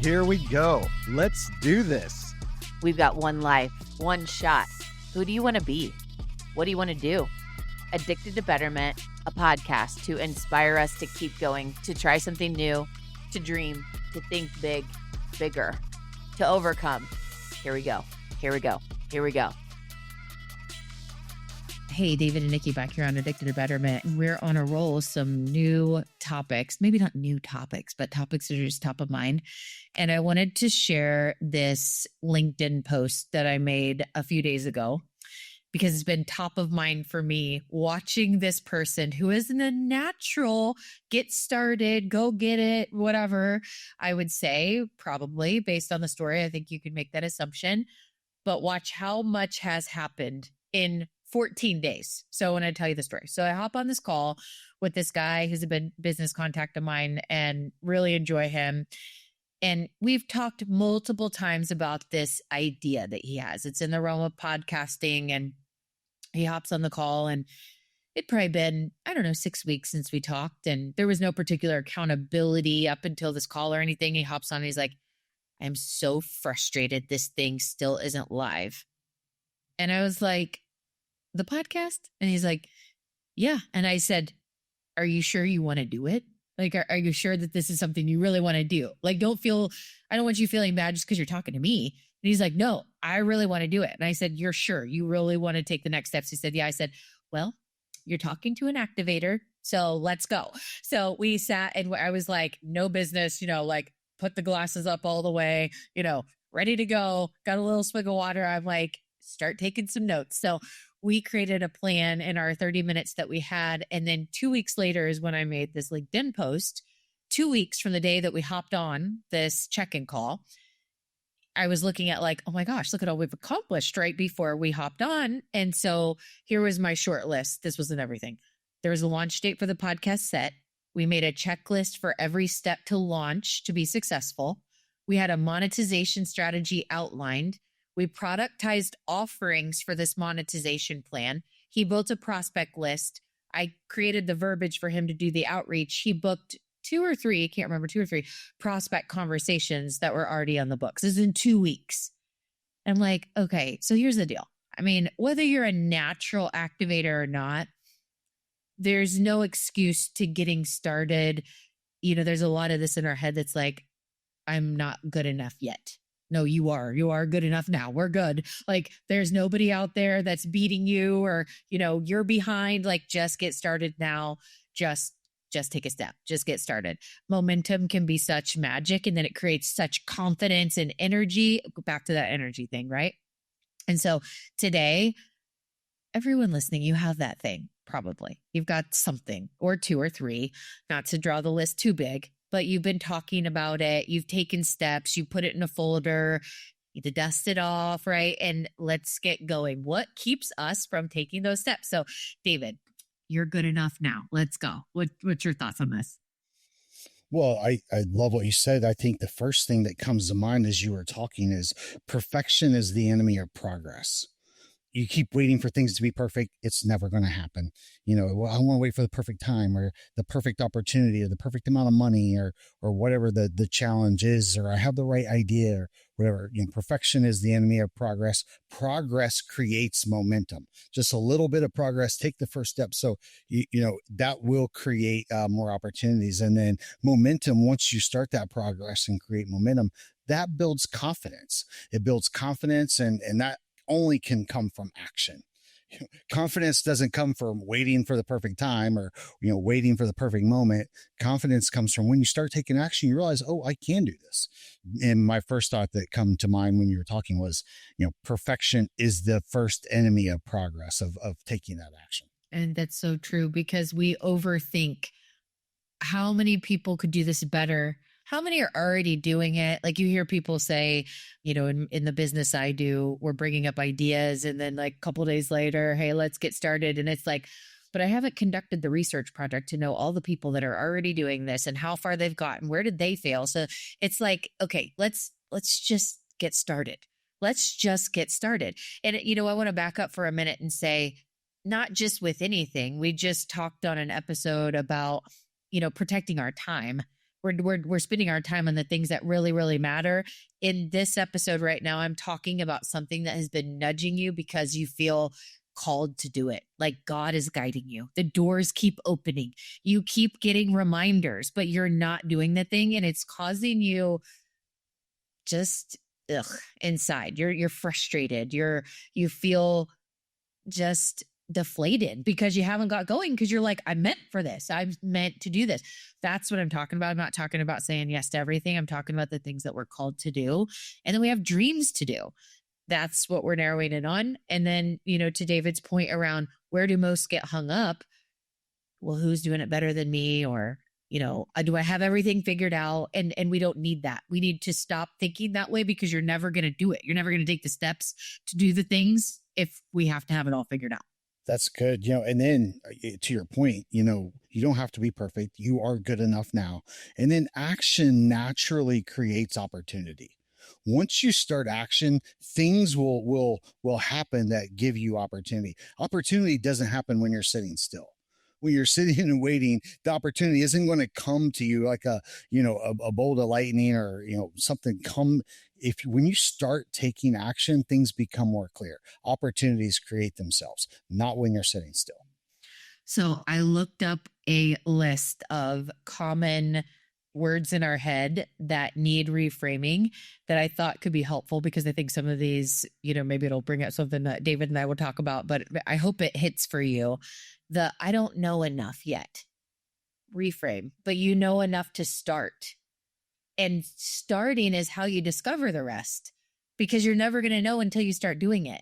Here we go. Let's do this. We've got one life, one shot. Who do you want to be? What do you want to do? Addicted to Betterment, a podcast to inspire us to keep going, to try something new, to dream, to think big, bigger, to overcome. Here we go. Here we go. Here we go. Hey, David and Nikki back here on Addicted to Betterment. We're on a roll with some new topics, maybe not new topics, but topics that are just top of mind. And I wanted to share this LinkedIn post that I made a few days ago because it's been top of mind for me watching this person who is in a natural get started, go get it, whatever I would say, probably based on the story. I think you could make that assumption, but watch how much has happened in 14 days. So when I tell you the story, so I hop on this call with this guy who's a business contact of mine and really enjoy him. And we've talked multiple times about this idea that he has. It's in the realm of podcasting, and he hops on the call, and it'd probably been, 6 weeks since we talked, and there was no particular accountability up until this call or anything. He hops on and he's like, I'm so frustrated this thing still isn't live. And I was like, the podcast? And he's like, yeah. And I said, are you sure you want to do it? Like, are you sure that this is something you really want to do? Like, I don't want you feeling bad just because you're talking to me. And he's like, no, I really want to do it. And I said, you're sure you really want to take the next steps? He said, yeah. I said, well, you're talking to an activator, so let's go. So we sat and I was like, no business, like put the glasses up all the way, ready to go. Got a little swig of water. I'm like, start taking some notes. So we created a plan in our 30 minutes that we had. And then 2 weeks later is when I made this LinkedIn post. 2 weeks from the day that we hopped on this check-in call, I was looking at like, oh my gosh, look at all we've accomplished right before we hopped on. And so here was my short list. This wasn't everything. There was a launch date for the podcast set. We made a checklist for every step to launch to be successful. We had a monetization strategy outlined. We productized offerings for this monetization plan. He built a prospect list. I created the verbiage for him to do the outreach. He booked 2 or 3, I can't remember, 2 or 3 prospect conversations that were already on the books. This is in 2 weeks. I'm like, okay, so here's the deal. I mean, whether you're a natural activator or not, there's no excuse to getting started. There's a lot of this in our head that's like, I'm not good enough yet. No, you are. You are good enough now. We're good. Like, there's nobody out there that's beating you or, you're behind. Like, just get started now. Just take a step. Just get started. Momentum can be such magic, and then it creates such confidence and energy. Go back to that energy thing, right? And so today, everyone listening, you have that thing, probably. You've got something or 2 or 3, not to draw the list too big. But you've been talking about it. You've taken steps. You put it in a folder. You dust it off, right? And let's get going. What keeps us from taking those steps? So, David, you're good enough now. Let's go. What's your thoughts on this? Well, I love what you said. I think the first thing that comes to mind as you were talking is perfection is the enemy of progress. You keep waiting for things to be perfect. It's never going to happen. I want to wait for the perfect time or the perfect opportunity or the perfect amount of money or whatever the challenge is, or I have the right idea or whatever. Perfection is the enemy of progress. Progress creates momentum. Just a little bit of progress. Take the first step. So, that will create more opportunities. And then momentum, once you start that progress and create momentum, that builds confidence. It builds confidence and that only can come from action. Confidence doesn't come from waiting for the perfect time or, waiting for the perfect moment. Confidence comes from when you start taking action, you realize, oh, I can do this. And my first thought that come to mind when you were talking was, perfection is the first enemy of progress, of taking that action. And that's so true because we overthink how many people could do this better. How many are already doing it? Like, you hear people say, in the business I do, we're bringing up ideas and then like a couple of days later, hey, let's get started. And it's like, but I haven't conducted the research project to know all the people that are already doing this and how far they've gotten. Where did they fail? So it's like, okay, let's just get started. Let's just get started. And, I want to back up for a minute and say, not just with anything. We just talked on an episode about, protecting our time. We're spending our time on the things that really, really matter. In this episode right now, I'm talking about something that has been nudging you because you feel called to do it. Like God is guiding you. The doors keep opening. You keep getting reminders, but you're not doing the thing, and it's causing you just inside. You're frustrated. You feel just deflated because you haven't got going, because you're like, I'm meant for this. I'm meant to do this. That's what I'm talking about. I'm not talking about saying yes to everything. I'm talking about the things that we're called to do. And then we have dreams to do. That's what we're narrowing it on. And then, to David's point around where do most get hung up? Well, who's doing it better than me? Or, do I have everything figured out? And we don't need that. We need to stop thinking that way, because you're never going to do it. You're never going to take the steps to do the things if we have to have it all figured out. That's good. And then to your point, you don't have to be perfect. You are good enough now. And then action naturally creates opportunity. Once you start action, things will happen that give you opportunity. Opportunity doesn't happen when you're sitting still. When you're sitting and waiting, the opportunity isn't going to come to you like a bolt of lightning or, something come. When you start taking action, things become more clear. Opportunities create themselves, not when you're sitting still. So I looked up a list of common words in our head that need reframing that I thought could be helpful, because I think some of these, maybe it'll bring up something that David and I will talk about, but I hope it hits for you. I don't know enough yet. Reframe, but you know enough to start. And starting is how you discover the rest, because you're never going to know until you start doing it.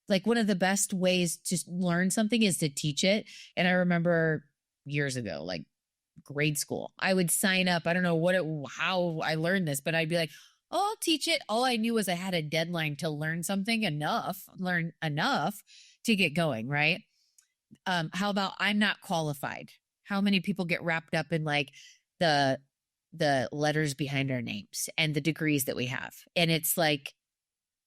Like, one of the best ways to learn something is to teach it. And I remember years ago, like grade school, I would sign up. I don't know how I learned this, but I'd be like, oh, I'll teach it. All I knew was I had a deadline to learn enough to get going. Right. How about I'm not qualified? How many people get wrapped up in like the letters behind our names and the degrees that we have? And it's like,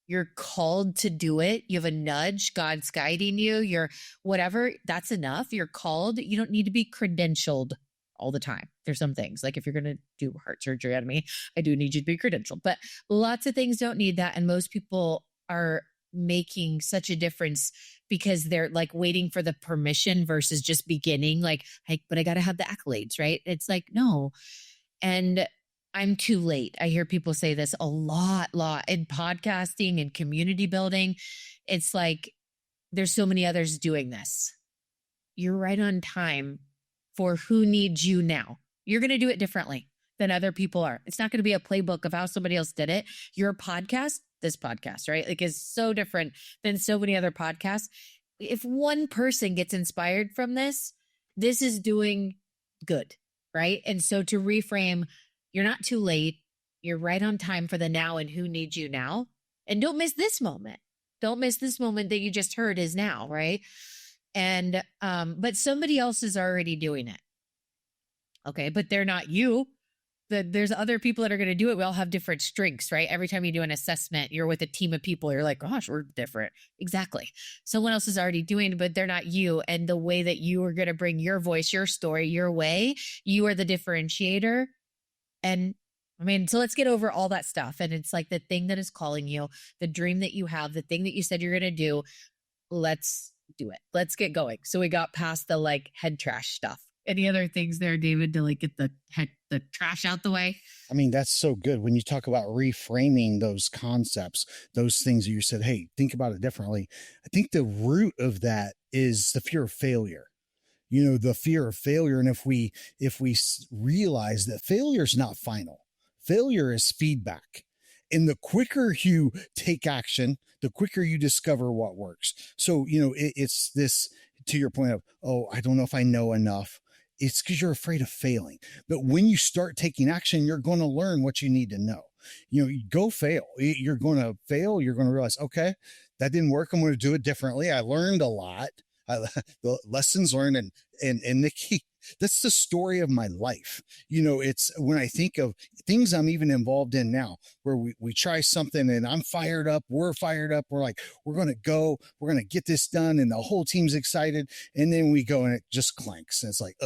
you're called to do it. You have a nudge. God's guiding you. You're whatever. That's enough. You're called. You don't need to be credentialed all the time. There's some things, like if you're going to do heart surgery on me, I do need you to be credentialed, but lots of things don't need that. And most people are making such a difference because they're like waiting for the permission versus just beginning. Like, hey, but I got to have the accolades, right? It's like, no. And I'm too late. I hear people say this a lot in podcasting and community building. It's like, there's so many others doing this. You're right on time for who needs you now. You're going to do it differently than other people are. It's not going to be a playbook of how somebody else did it. Your podcast, this podcast, right? Like, is so different than so many other podcasts. If one person gets inspired from this is doing good, right? And so to reframe, you're not too late. You're right on time for the now and who needs you now. And don't miss this moment. Don't miss this moment that you just heard is now, right? And, but somebody else is already doing it. Okay. But they're not you. There's other people that are going to do it. We all have different strengths, right? Every time you do an assessment, you're with a team of people. You're like, gosh, we're different. Exactly. Someone else is already doing it, but they're not you. And the way that you are going to bring your voice, your story, your way, you are the differentiator. And so let's get over all that stuff. And it's like the thing that is calling you, the dream that you have, the thing that you said you're going to do. Let's do it. Let's get going. So we got past the like head trash stuff. Any other things there, David, to like get the trash out the way? That's so good. When you talk about reframing those concepts, those things that you said, hey, think about it differently. I think the root of that is the fear of failure. The fear of failure. And if we realize that failure is not final, failure is feedback. And the quicker you take action, the quicker you discover what works. So, it's this, to your point of, oh, I don't know if I know enough. It's because you're afraid of failing. But when you start taking action, you're going to learn what you need to know. Go fail. You're going to fail. You're going to realize, okay, that didn't work. I'm going to do it differently. I learned a lot. The lessons learned, and Nikki, that's the story of my life. It's when I think of things I'm even involved in now, where we try something and I'm fired up, we're fired up. We're like, we're going to get this done. And the whole team's excited. And then we go and it just clanks. And it's like,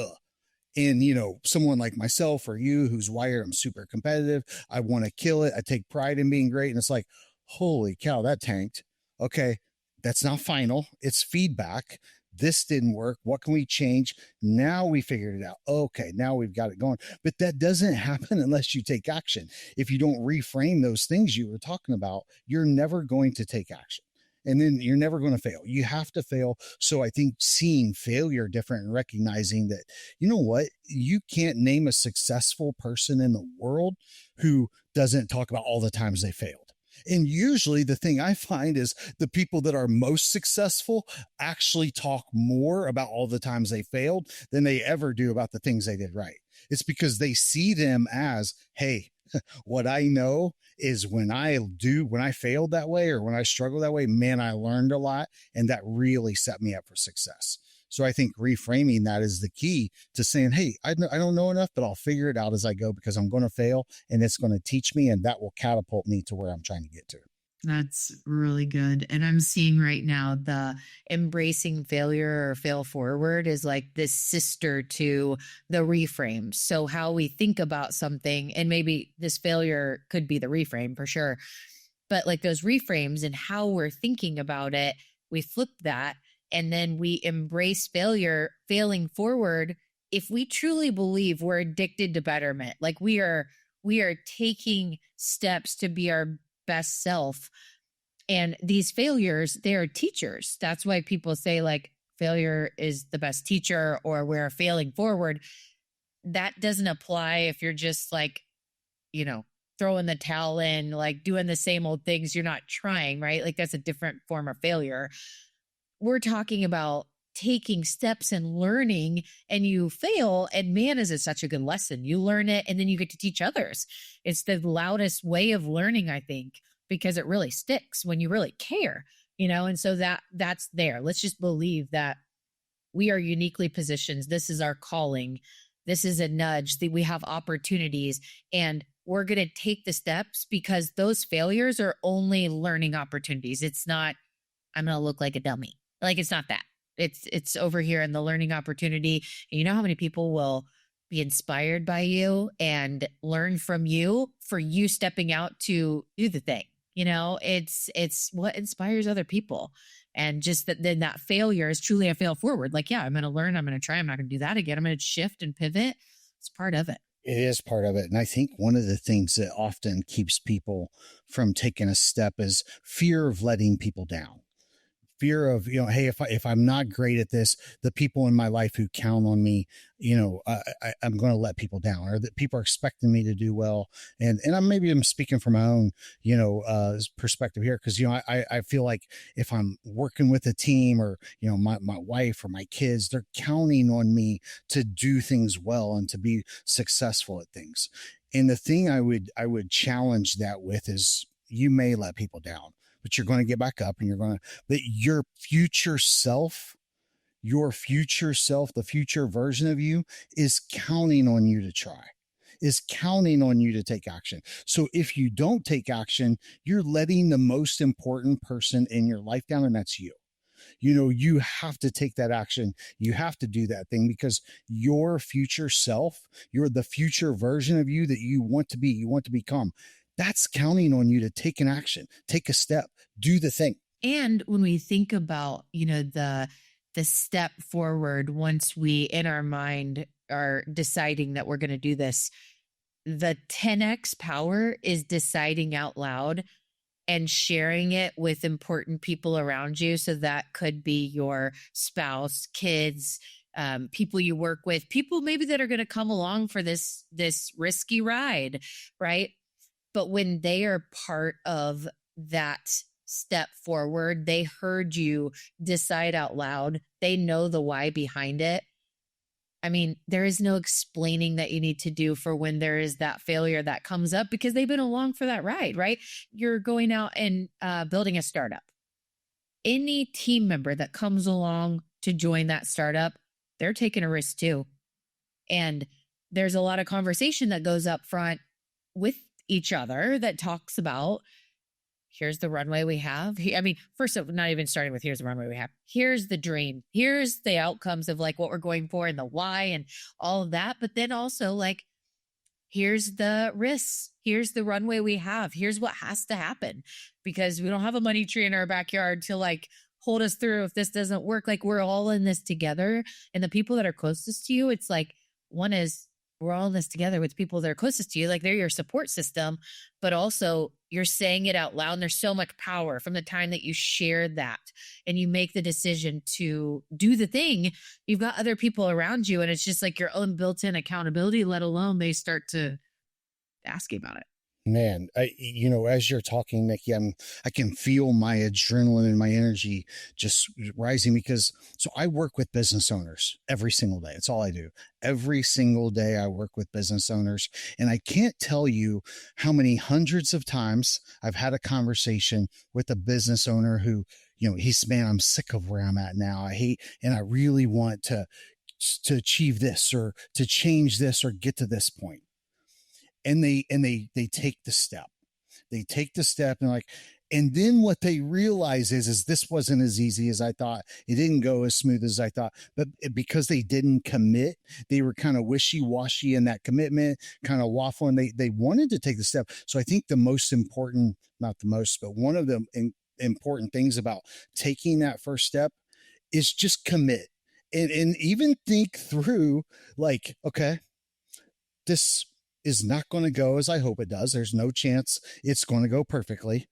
And, someone like myself or you who's wired, I'm super competitive. I want to kill it. I take pride in being great. And it's like, holy cow, that tanked. Okay. That's not final. It's feedback. This didn't work. What can we change? Now we figured it out. Okay. Now we've got it going. But that doesn't happen unless you take action. If you don't reframe those things you were talking about, you're never going to take action. And then you're never going to fail. You have to fail. So I think seeing failure different and recognizing that, you know what, you can't name a successful person in the world who doesn't talk about all the times they failed. And usually the thing I find is the people that are most successful actually talk more about all the times they failed than they ever do about the things they did right. It's because they see them as, hey, what I know is when I failed that way or when I struggled that way, man, I learned a lot, and that really set me up for success. So I think reframing that is the key to saying, hey, I don't know enough, but I'll figure it out as I go because I'm going to fail and it's going to teach me, and that will catapult me to where I'm trying to get to. That's really good. And I'm seeing right now the embracing failure or fail forward is like this sister to the reframe. So how we think about something, and maybe this failure could be the reframe for sure, but like those reframes and how we're thinking about it, we flip that and then we embrace failure, failing forward. If we truly believe we're addicted to betterment, like we are taking steps to be our best self. And these failures, they are teachers. That's why people say like failure is the best teacher or we're failing forward. That doesn't apply if you're just like, throwing the towel in, like doing the same old things. You're not trying, right? Like that's a different form of failure. We're talking about taking steps and learning, and you fail, and man, is it such a good lesson. You learn it and then you get to teach others. It's the loudest way of learning, I think, because it really sticks when you really care, and so that's there. Let's just believe that we are uniquely positioned. This is our calling. This is a nudge that we have opportunities, and we're going to take the steps because those failures are only learning opportunities. It's not, I'm going to look like a dummy. Like, it's not that. It's over here in the learning opportunity. And you know how many people will be inspired by you and learn from you for you stepping out to do the thing. It's what inspires other people. And just that then that failure is truly a fail forward. Like, yeah, I'm going to learn. I'm going to try. I'm not going to do that again. I'm going to shift and pivot. It's part of it. It is part of it. And I think one of the things that often keeps people from taking a step is fear of letting people down. Fear of, hey, if I'm not great at this, the people in my life who count on me, I'm going to let people down, or that people are expecting me to do well. And I'm speaking from my own, perspective here. Cause, I feel like if I'm working with a team or, my wife or my kids, they're counting on me to do things well and to be successful at things. And the thing I would challenge that with is you may let people down, but you're going to get back up and but your future self, the future version of you is counting on you to try, is counting on you to take action. So if you don't take action, you're letting the most important person in your life down, and that's you. You have to take that action. You have to do that thing because your future self, you're the future version of you that you want to be, you want to become. That's counting on you to take an action, take a step, do the thing. And when we think about, the step forward, once we in our mind are deciding that we're going to do this, the 10x power is deciding out loud and sharing it with important people around you. So that could be your spouse, kids, people you work with, people maybe that are going to come along for this risky ride, right? But when they are part of that step forward, they heard you decide out loud, they know the why behind it. I mean, there is no explaining that you need to do for when there is that failure that comes up because they've been along for that ride, right? You're going out and building a startup. Any team member that comes along to join that startup, they're taking a risk too. And there's a lot of conversation that goes up front with each other that talks about here's the runway we have. I mean, first of all, not even starting with here's the runway we have. Here's the dream. Here's the outcomes of like what we're going for and the why and all of that. But then also like, here's the risks. Here's the runway we have. Here's what has to happen because we don't have a money tree in our backyard to like hold us through if this doesn't work. Like we're all in this together. And the people that are closest to you, it's like one is we're all in this together with people that are closest to you. Like they're your support system, but also you're saying it out loud. And there's so much power from the time that you share that and you make the decision to do the thing. You've got other people around you and it's just like your own built-in accountability, let alone they start to ask you about it. Man, as you're talking, Nikki, I can feel my adrenaline and my energy just rising because so I work with business owners every single day. It's all I do. Every single day I work with business owners, and I can't tell you how many hundreds of times I've had a conversation with a business owner who, he's, man, I'm sick of where I'm at now. I hate, and I really want to achieve this or to change this or get to this point. And they take the step. They take the step and and then what they realize is this wasn't as easy as I thought. It didn't go as smooth as I thought, but because they didn't commit, they were kind of wishy-washy in that commitment, kind of waffling. They wanted to take the step. So I think the most important, not the most, but one of the important things about taking that first step is just commit and even think through okay, this is not going to go as I hope it does. There's no chance it's going to go perfectly.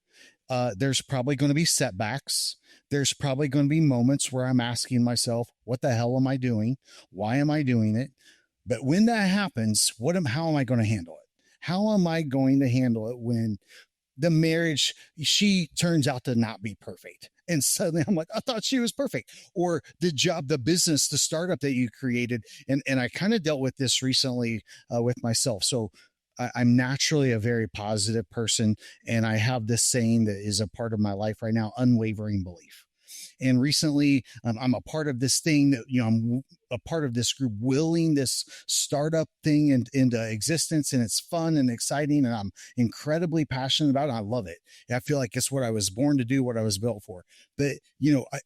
There's probably going to be setbacks. There's probably going to be moments where I'm asking myself, what the hell am I doing? Why am I doing it? But when that happens, how am I going to handle it? How am I going to handle it when the marriage, she turns out to not be perfect? And suddenly I'm like, I thought she was perfect. Or the job, the business, the startup that you created. And I kind of dealt with this recently with myself. So I'm naturally a very positive person. And I have this saying that is a part of my life right now, unwavering belief. And recently I'm a part of this thing that, I'm a part of this group willing this startup thing into existence. And it's fun and exciting. And I'm incredibly passionate about it. I love it. I feel like it's what I was born to do, what I was built for. But,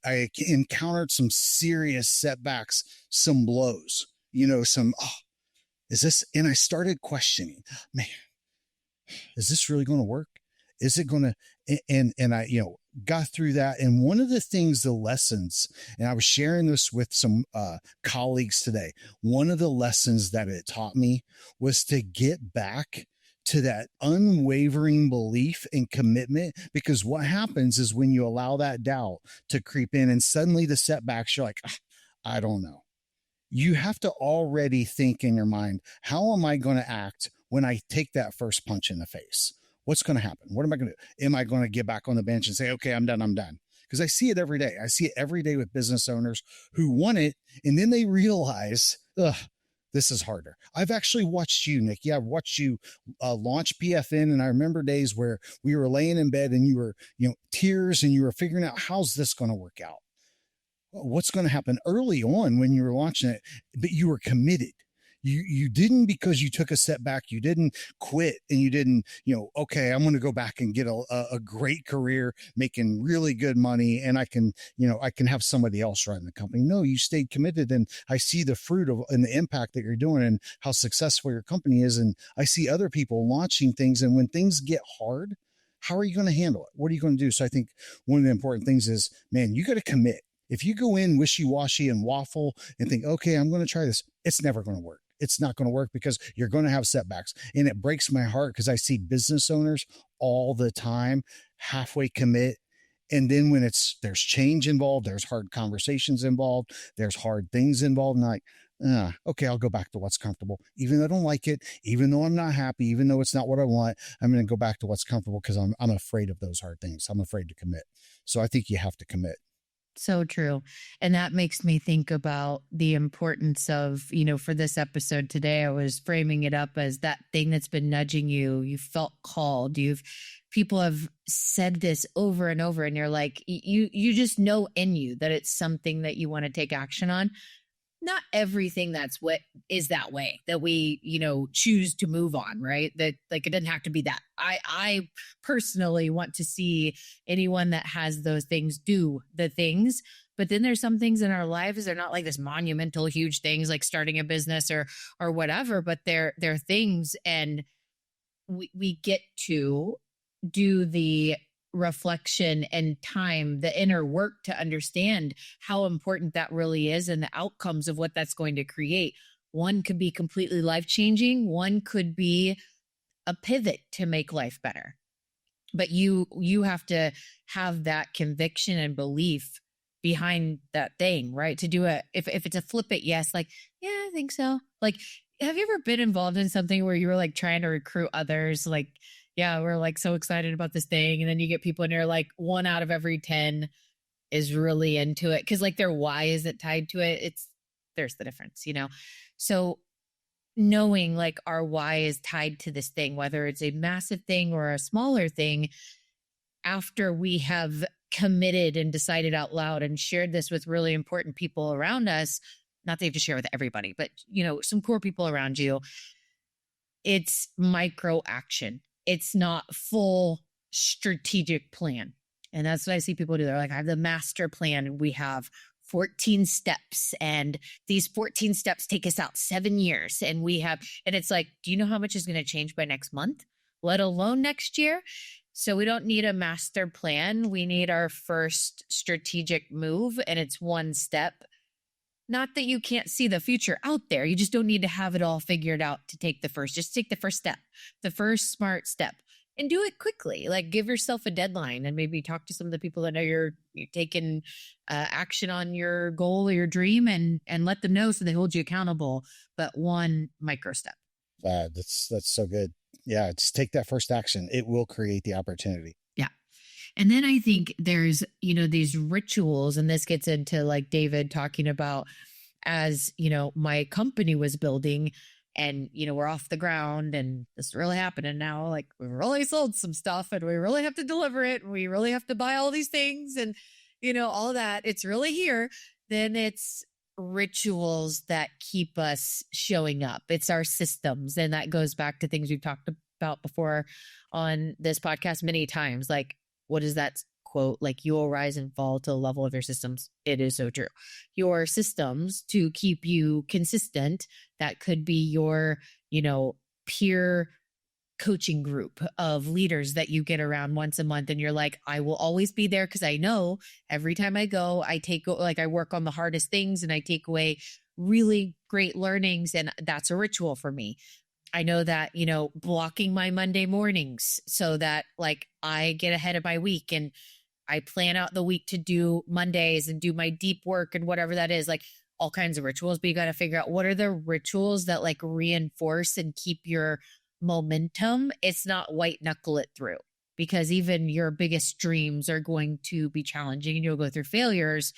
I encountered some serious setbacks, some blows, is this? And I started questioning, man, is this really going to work? Is it going to, and I, got through that. And one of the things, the lessons, and I was sharing this with some colleagues today, one of the lessons that it taught me was to get back to that unwavering belief and commitment, because what happens is when you allow that doubt to creep in and suddenly the setbacks, you're like, I don't know. You have to already think in your mind, how am I going to act when I take that first punch in the face? What's going to happen? What am I going to do? Am I going to get back on the bench and say, okay, I'm done. Because I see it every day. I see it every day with business owners who want it. And then they realize, this is harder. I've actually watched you, Nikki. I've watched you launch PFN. And I remember days where we were laying in bed and you were, tears and you were figuring out, how's this going to work out? What's going to happen early on when you were launching it, but you were committed. You didn't, because you took a step back, you didn't quit and you didn't, okay, I'm going to go back and get a great career making really good money. And I can have somebody else run the company. No, you stayed committed. And I see the fruit of and the impact that you're doing and how successful your company is. And I see other people launching things. And when things get hard, how are you going to handle it? What are you going to do? So I think one of the important things is, man, you got to commit. If you go in wishy-washy and waffle and think, okay, I'm going to try this, it's never going to work. It's not going to work because you're going to have setbacks. And it breaks my heart because I see business owners all the time halfway commit. And then when there's change involved, there's hard conversations involved, there's hard things involved. And okay, I'll go back to what's comfortable. Even though I don't like it, even though I'm not happy, even though it's not what I want, I'm going to go back to what's comfortable because I'm afraid of those hard things. I'm afraid to commit. So I think you have to commit. So true. And that makes me think about the importance of, for this episode today, I was framing it up as that thing that's been nudging you. You felt called. People have said this over and over, and you're like, you just know in you that it's something that you want to take action on. not everything that's what is that way that we, choose to move on, right? That like, it doesn't have to be that. I personally want to see anyone that has those things do the things, but then there's some things in our lives. They're not like this monumental, huge things like starting a business or whatever, but they're things. And we get to do the reflection and time, the inner work to understand how important that really is and the outcomes of what that's going to create. One could be completely life-changing. One could be a pivot to make life better. But you have to have that conviction and belief behind that thing, right? To do it. If it's a flip it, yes, like, yeah, I think so. Like, have you ever been involved in something where you were like trying to recruit others? Like, yeah, we're like so excited about this thing. And then you get people in there, like 1 out of every 10 is really into it. Cause like their why isn't tied to it. There's the difference, So knowing like our why is tied to this thing, whether it's a massive thing or a smaller thing, after we have committed and decided out loud and shared this with really important people around us, not that you have to share with everybody, but some core people around you, it's micro action. It's not full strategic plan. And that's what I see people do. They're like, I have the master plan. We have 14 steps and these 14 steps take us out 7 years. And it's like, do you know how much is going to change by next month, let alone next year? So we don't need a master plan. We need our first strategic move. And it's one step. Not that you can't see the future out there. You just don't need to have it all figured out to take just take the first step, the first smart step, and do it quickly. Like give yourself a deadline and maybe talk to some of the people that know you're taking action on your goal or your dream and let them know so they hold you accountable. But one micro step. That's so good. Yeah. Just take that first action. It will create the opportunity. Yeah. And then I think there's, these rituals, and this gets into like David talking about as, my company was building and, we're off the ground and this is really happening now. Like we really sold some stuff and we really have to deliver it. And we really have to buy all these things and, all that. It's really here. Then it's rituals that keep us showing up. It's our systems. And that goes back to things we've talked about before on this podcast many times. Like, what is that quote? Like, you will rise and fall to the level of your systems. It is so true. Your systems to keep you consistent. That could be your, peer coaching group of leaders that you get around once a month. And you're like, I will always be there because I know every time I go, I work on the hardest things and I take away really great learnings. And that's a ritual for me. I know that, blocking my Monday mornings so that like I get ahead of my week and I plan out the week to do Mondays and do my deep work and whatever that is, like all kinds of rituals. But you got to figure out what are the rituals that like reinforce and keep your momentum. It's not white knuckle it through, because even your biggest dreams are going to be challenging and you'll go through failures,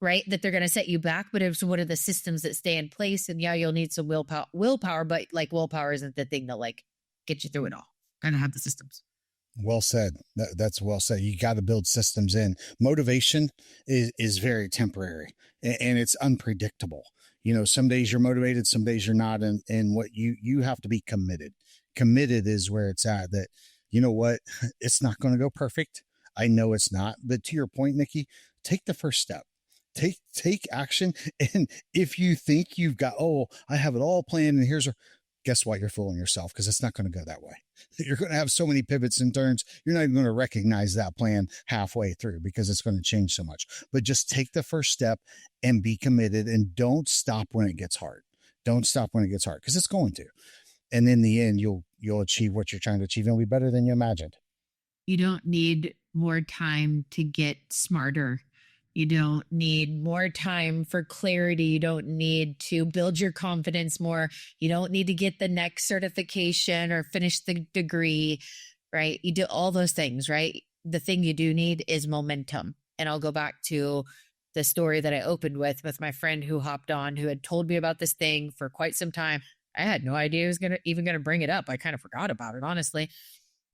right? That they're going to set you back. But it's what are the systems that stay in place? And yeah, you'll need some willpower, but like willpower isn't the thing that like get you through it all. Kind of have the systems. Well said. That's well said. You got to build systems in. Motivation is very temporary and it's unpredictable. Some days you're motivated, some days you're not. And what you have to be committed. Committed is where it's at. That, what, it's not going to go perfect. I know it's not. But to your point, Nikki, take the first step. Take action. And if you think you've got, I have it all planned and guess what? You're fooling yourself, because it's not going to go that way. You're going to have so many pivots and turns. You're not even going to recognize that plan halfway through because it's going to change so much. But just take the first step and be committed, and don't stop when it gets hard. Don't stop when it gets hard, because it's going to. And in the end, you'll achieve what you're trying to achieve, and it'll be better than you imagined. You don't need more time to get smarter. You don't need more time for clarity. You don't need to build your confidence more. You don't need to get the next certification or finish the degree, right? You do all those things, right? The thing you do need is momentum. And I'll go back to the story that I opened with my friend who hopped on, who had told me about this thing for quite some time. I had no idea he was going to bring it up. I kind of forgot about it, honestly.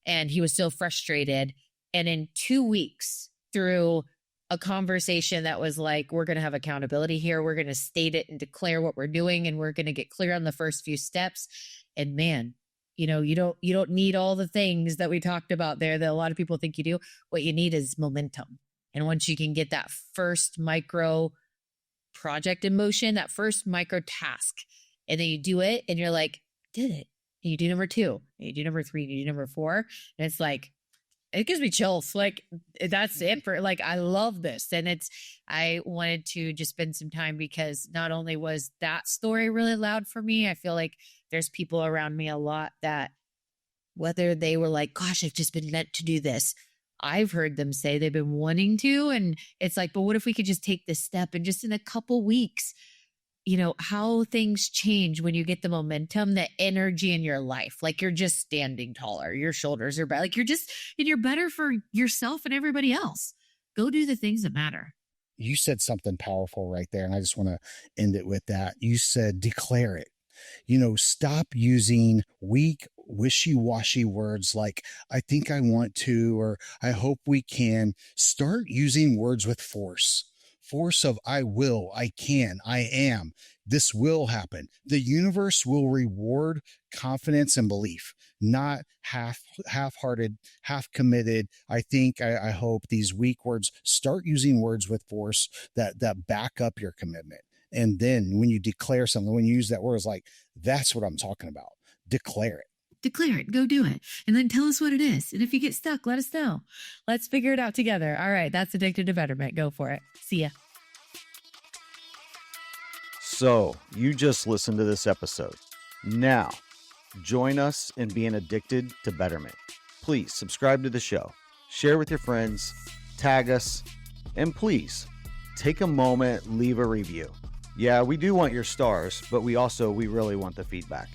And he was so frustrated. And in 2 weeks, through a conversation that was like, we're going to have accountability here. We're going to state it and declare what we're doing. And we're going to get clear on the first few steps. And man, you don't need all the things that we talked about there that a lot of people think you do. What you need is momentum. And once you can get that first micro project in motion, that first micro task, and then you do it and you're like, did it. And you do number 2, and you do number 3, and you do number 4. And it's like, it gives me chills. Like, that's it for, like, I love this. And I wanted to just spend some time because not only was that story really loud for me, I feel like there's people around me a lot that, whether they were like, gosh, I've just been meant to do this, I've heard them say they've been wanting to. And it's like, but what if we could just take this step and just in a couple weeks, how things change when you get the momentum, the energy in your life, like you're just standing taller, your shoulders are better, like you're better for yourself and everybody else. Go do the things that matter. You said something powerful right there. And I just want to end it with that. You said, declare it. Stop using weak, wishy-washy words like, I think I want to, or I hope we can. Start using words with force of I will, I can, I am. This will happen. The universe will reward confidence and belief, not half-hearted, half-committed. I think, I hope. These weak words. Start using words with force that back up your commitment. And then when you declare something, when you use that word, it's like, that's what I'm talking about. Declare it. Declare it. Go do it. And then tell us what it is. And if you get stuck, let us know. Let's figure it out together. All right. That's Addicted to Betterment. Go for it. See ya. So you just listened to this episode. Now, join us in being addicted to betterment. Please subscribe to the show, share with your friends, tag us, and please take a moment, leave a review. Yeah, we do want your stars, but we really want the feedback.